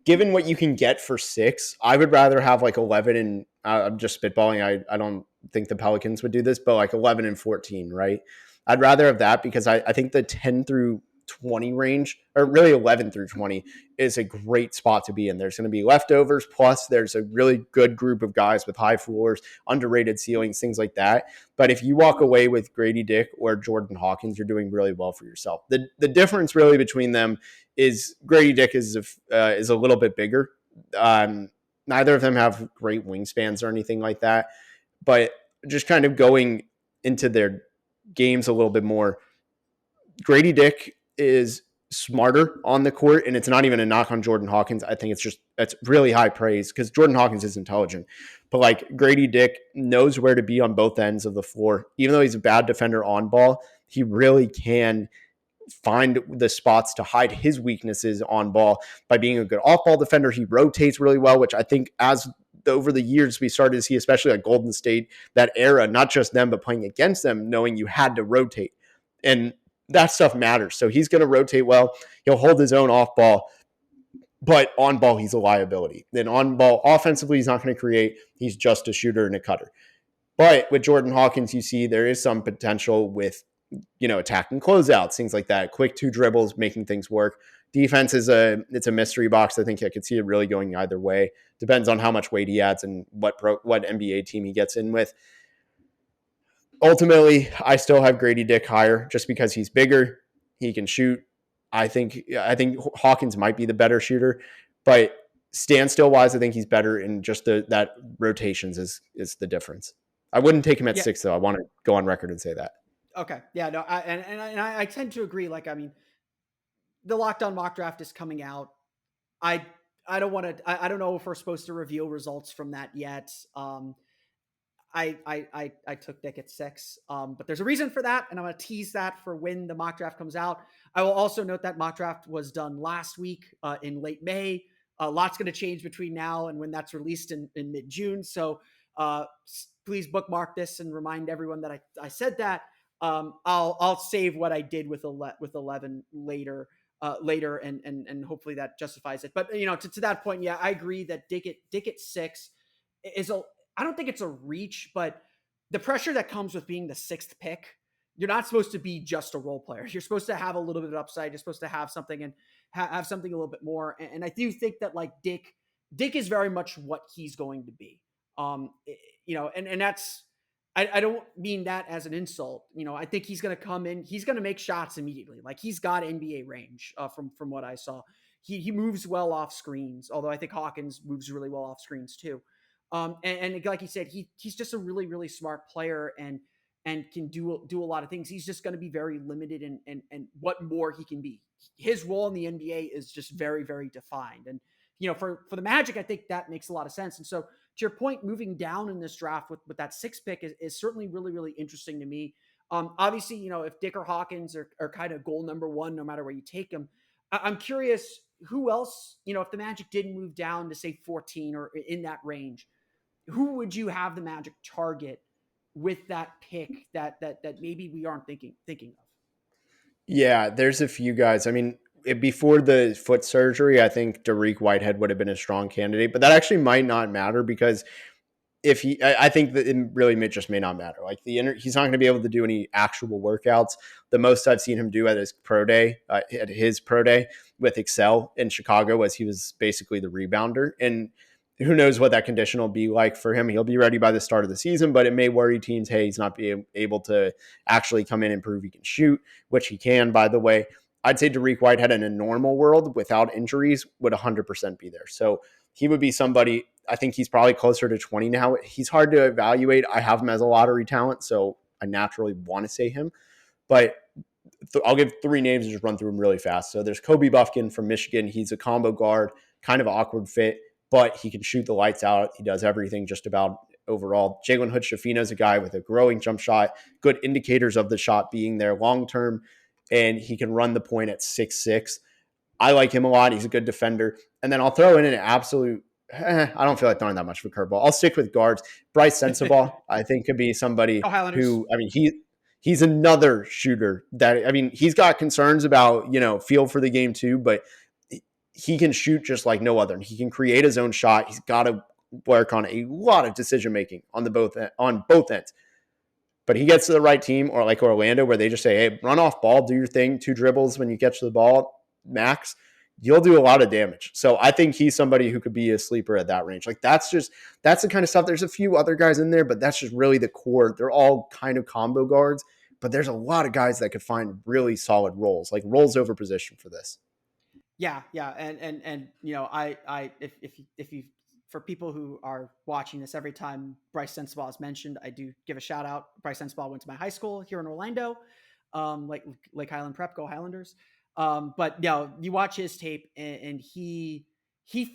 given what you can get for 6, I would rather have like 11 and I'm just spitballing. I don't think the Pelicans would do this, but like 11 and 14, right? I'd rather have that because I think the 10 through 20 range, or really 11 through 20, is a great spot to be in. There's going to be leftovers, plus there's a really good group of guys with high floors, underrated ceilings, things like that. But if you walk away with Grady Dick or Jordan Hawkins, you're doing really well for yourself. The difference really between them is Grady Dick is a little bit bigger. Neither of them have great wingspans or anything like that, but just kind of going into their games a little bit more, Grady Dick is smarter on the court, and it's not even a knock on Jordan Hawkins. I think that's really high praise because Jordan Hawkins is intelligent, but like Grady Dick knows where to be on both ends of the floor. Even though he's a bad defender on ball, he really can find the spots to hide his weaknesses on ball by being a good off-ball defender. He rotates really well, which I think over the years we started to see, especially at Golden State, that era, not just them, but playing against them, knowing you had to rotate. And that stuff matters. So he's going to rotate well. He'll hold his own off ball, but on ball, he's a liability. Then on ball, offensively, he's not going to create. He's just a shooter and a cutter. But with Jordan Hawkins, you see there is some potential with, attacking closeouts, things like that. Quick 2 dribbles, making things work. Defense it's a mystery box. I think I could see it really going either way. Depends on how much weight he adds and what NBA team he gets in with. Ultimately, I still have Grady Dick higher just because he's bigger. He can shoot. I think Hawkins might be the better shooter, but standstill wise, I think he's better in just that rotations is the difference. I wouldn't take him at 6 though. I want to go on record and say that. Okay. Yeah, no, I tend to agree. Like, I mean, the Locked On mock draft is coming out. I don't want to, I don't know if we're supposed to reveal results from that yet. I took Dick at 6, but there's a reason for that, and I'm going to tease that for when the mock draft comes out. I will also note that mock draft was done last week in late May. Lots going to change between now and when that's released in mid-June. So please bookmark this and remind everyone that I said that. I'll save what I did with 11 later, and hopefully that justifies it. But to that point, yeah, I agree that Dick at 6 is I don't think it's a reach, but the pressure that comes with being the 6th pick, you're not supposed to be just a role player. You're supposed to have a little bit of upside. You're supposed to have something and have something a little bit more. And I do think that like Dick is very much what he's going to be. And that's, I don't mean that as an insult. I think he's going to come in, he's going to make shots immediately. Like he's got NBA range from what I saw. He moves well off screens, although I think Hawkins moves really well off screens too. And like you said, he's just a really, really smart player and can do a lot of things. He's just going to be very limited and what more he can be. His role in the NBA is just very, very defined. And, for the Magic, I think that makes a lot of sense. And so to your point, moving down in this draft with that 6th pick is certainly really, really interesting to me. Obviously, if Dick or Hawkins are kind of goal number 1, no matter where you take them, I'm curious who else, if the Magic did move down to say 14 or in that range, who would you have the Magic target with that pick that maybe we aren't thinking of? Yeah, there's a few guys. I mean, before the foot surgery, I think Dariq Whitehead would have been a strong candidate, but that actually might not matter because if I think that it really just may not matter. Like he's not going to be able to do any actual workouts. The most I've seen him do at his pro day, with Excel in Chicago, was he was basically the rebounder. And who knows what that condition will be like for him. He'll be ready by the start of the season, but it may worry teams. Hey, he's not being able to actually come in and prove he can shoot, which he can, by the way. I'd say Dariq Whitehead in a normal world without injuries would 100% be there. So he would be somebody. I think he's probably closer to 20 now. He's hard to evaluate. I have him as a lottery talent, so I naturally want to say him. But I'll give three names and just run through them really fast. So there's Kobe Buffkin from Michigan. He's a combo guard, kind of an awkward fit, but he can shoot the lights out. He does everything just about overall. Jalen Hood-Schifino is a guy with a growing jump shot, good indicators of the shot being there long term, and he can run the point at 6'6". I like him a lot. He's a good defender. And then I'll throw in an absolute I don't feel like throwing that much of a curveball. I'll stick with guards. Bryce Sensabaugh, I think, could be somebody who, I mean, he's another shooter that, I mean, he's got concerns about, feel for the game too, but he can shoot just like no other. He can create his own shot. He's got to work on a lot of decision making on both ends. But he gets to the right team, or like Orlando, where they just say, hey, run off ball, do your thing, 2 dribbles when you catch the ball, max. You'll do a lot of damage. So I think he's somebody who could be a sleeper at that range. Like that's the kind of stuff. There's a few other guys in there, but that's just really the core. They're all kind of combo guards, but there's a lot of guys that could find really solid roles, like roles over position for this. Yeah. And if you for people who are watching this, every time Bryce Sensabaugh is mentioned, I do give a shout out. Bryce Sensabaugh went to my high school here in Orlando, like Highland Prep, go Highlanders. But you watch his tape and he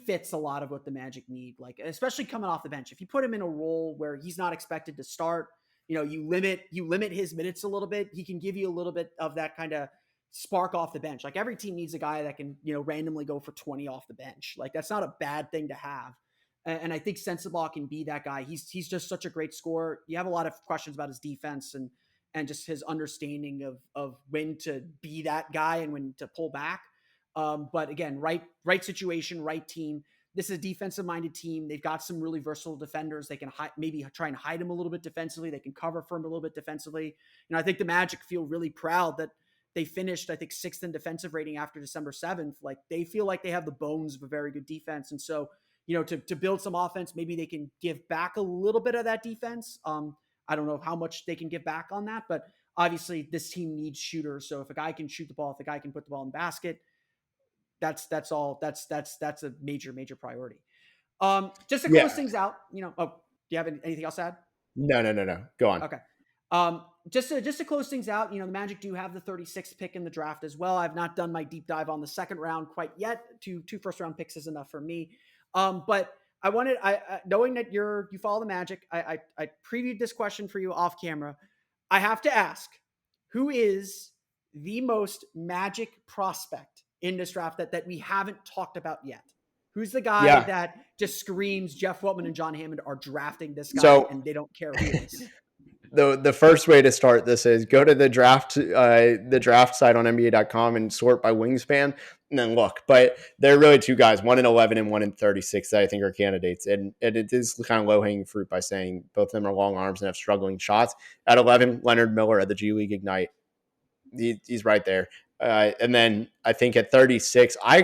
fits a lot of what the Magic need, like especially coming off the bench. If you put him in a role where he's not expected to start, you limit his minutes a little bit. He can give you a little bit of that kind of spark off the bench. Like every team needs a guy that can, randomly go for 20 off the bench. Like that's not a bad thing to have. And I think Sensabaugh can be that guy. He's just such a great scorer. You have a lot of questions about his defense and just his understanding of when to be that guy and when to pull back. But again, right situation, right team. This is a defensive-minded team. They've got some really versatile defenders. They can maybe try and hide him a little bit defensively. They can cover for him a little bit defensively. I think the Magic feel really proud that they finished, I think, 6th in defensive rating after December 7th. Like they feel like they have the bones of a very good defense. And so, to build some offense, maybe they can give back a little bit of that defense. I don't know how much they can give back on that, but obviously this team needs shooters. So if a guy can shoot the ball, if a guy can put the ball in the basket, that's a major priority. Just to close things out, do you have anything else to add? No. Go on. Okay. Just to close things out, the Magic do have the 36th pick in the draft as well. I've not done my deep dive on the second round quite yet. Two first round picks is enough for me. But I wanted, knowing that you follow the Magic, I previewed this question for you off camera. I have to ask, who is the most Magic prospect in this draft that we haven't talked about yet? Who's the guy that just screams Jeff Weltman and John Hammond are drafting this guy and they don't care who he is? The first way to start this is go to the draft site on NBA.com and sort by wingspan and then look. But there are really 2 guys, one in 11 and one in 36 that I think are candidates. And it is kind of low-hanging fruit by saying both of them are long arms and have struggling shots. At 11, Leonard Miller at the G League Ignite. He's right there. And then I think at 36, I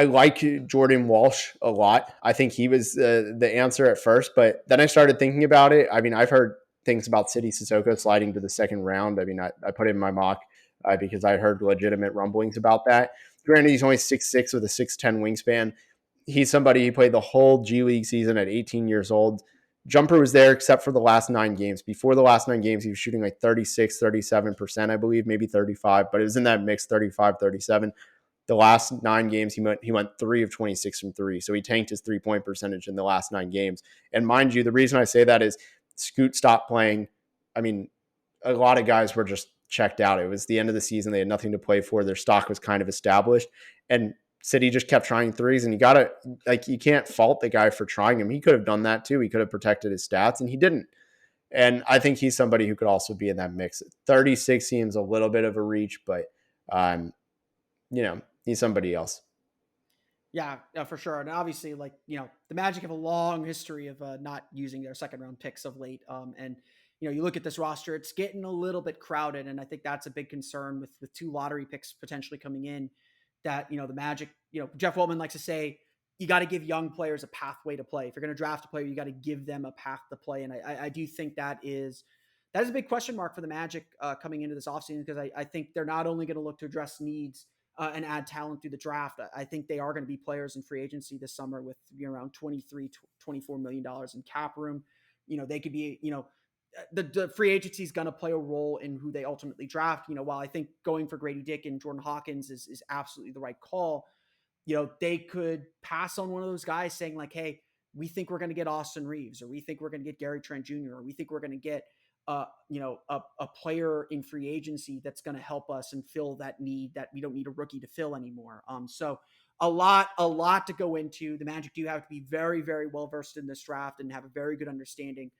like Jordan Walsh a lot. I think he was the answer at first, but then I started thinking about it. I mean, I've heard things about City Sissoko sliding to the second round. I mean, I put it in my mock because I heard legitimate rumblings about that. Granted, he's only 6'6" with a 6'10" wingspan. He's somebody who played the whole G League season at 18 years old. Jumper was there except for the last 9 games. Before the last 9 games, he was shooting like 36, 37%, I believe, maybe 35, but it was in that mix, 35, 37. The last 9 games, he went 3 of 26 from 3. So he tanked his 3-point percentage in the last 9 games. And mind you, the reason I say that is Scoot stopped playing. I mean, a lot of guys were just checked out. It was the end of the season. They had nothing to play for. Their stock was kind of established. And City just kept trying threes. And you can't fault the guy for trying them. He could have done that too. He could have protected his stats, and he didn't. And I think he's somebody who could also be in that mix. 36 seems a little bit of a reach, but he's somebody else. Yeah, for sure. And obviously, the Magic have a long history of not using their second round picks of late. And you look at this roster, it's getting a little bit crowded, and I think that's a big concern with 2 lottery picks potentially coming in. That the Magic, Jeff Weltman likes to say, you got to give young players a pathway to play. If you're going to draft a player, you got to give them a path to play. And I do think that is a big question mark for the Magic coming into this offseason, because I think they're not only going to look to address needs and add talent through the draft. I think they are going to be players in free agency this summer with around $23-24 million in cap room. They could be, the free agency is going to play a role in who they ultimately draft. While I think going for Grady Dick and Jordan Hawkins is absolutely the right call, they could pass on one of those guys saying like, hey, we think we're going to get Austin Reeves, or we think we're going to get Gary Trent Jr., or we think we're going to get a player in free agency that's going to help us and fill that need that we don't need a rookie to fill anymore. So a lot to go into. The Magic do have to be very, very well versed in this draft and have a very good understanding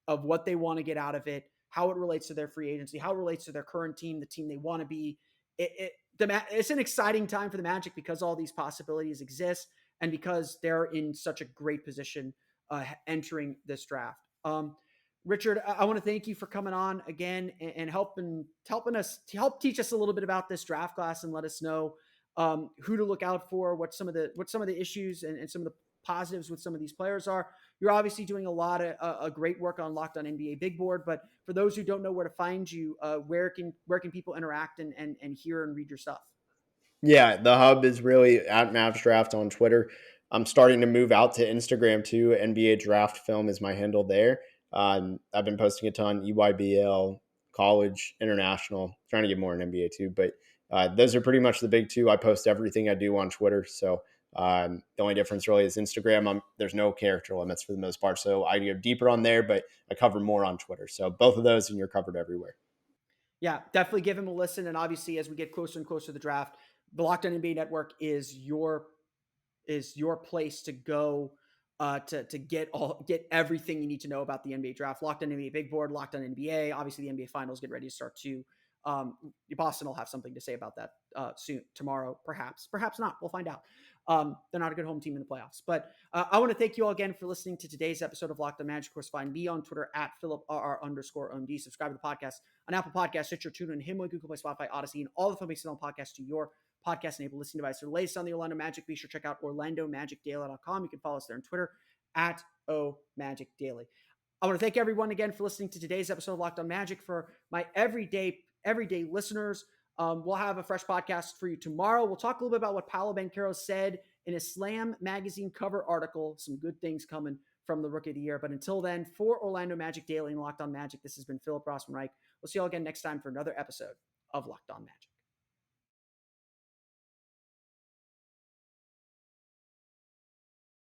of what they want to get out of it, how it relates to their free agency, how it relates to their current team, the team they want to be. It's an exciting time for the Magic because all these possibilities exist and because they're in such a great position entering this draft. Richard, I want to thank you for coming on again and helping us to help teach us a little bit about this draft class and let us know who to look out for, what some of the issues and some of the positives with some of these players are. You're obviously doing a lot of great work on Locked On NBA Big Board, but for those who don't know where to find you, where can people interact and hear and read your stuff? Yeah, the hub is really at Mavs Draft on Twitter. I'm starting to move out to Instagram too. NBA Draft Film is my handle there. I've been posting a ton, EYBL, college, international, trying to get more in NBA too. But those are pretty much the big 2. I post everything I do on Twitter. So the only difference really is Instagram. There's no character limits for the most part. So I go deeper on there, but I cover more on Twitter. So both of those, and you're covered everywhere. Yeah, definitely give him a listen. And obviously, as we get closer and closer to the draft, the Locked On NBA Network is your place to go to get everything you need to know about the NBA draft. Locked On NBA Big Board, Locked On NBA. Obviously, the NBA Finals get ready to start too. Boston will have something to say about that soon, tomorrow, perhaps not. We'll find out. They're not a good home team in the playoffs. But I want to thank you all again for listening to today's episode of Locked On Magic. Of course, find me on Twitter at @PhilipRR_OMD. Subscribe to the podcast on Apple Podcasts, Stitcher, TuneIn, Himalaya, Google Play, Spotify, Odyssey, and all the filmmakers on podcasts to your podcast-enabled listening device. For the latest on the Orlando Magic, be sure to check out OrlandoMagicDaily.com. You can follow us there on Twitter at @OMagicDaily. I want to thank everyone again for listening to today's episode of Locked On Magic. For my everyday listeners, we'll have a fresh podcast for you tomorrow. We'll talk a little bit about what Paolo Banchero said in a Slam magazine cover article. Some good things coming from the Rookie of the Year. But until then, for Orlando Magic Daily and Locked On Magic, this has been Philip Rossman-Reich. We'll see you all again next time for another episode of Locked On Magic.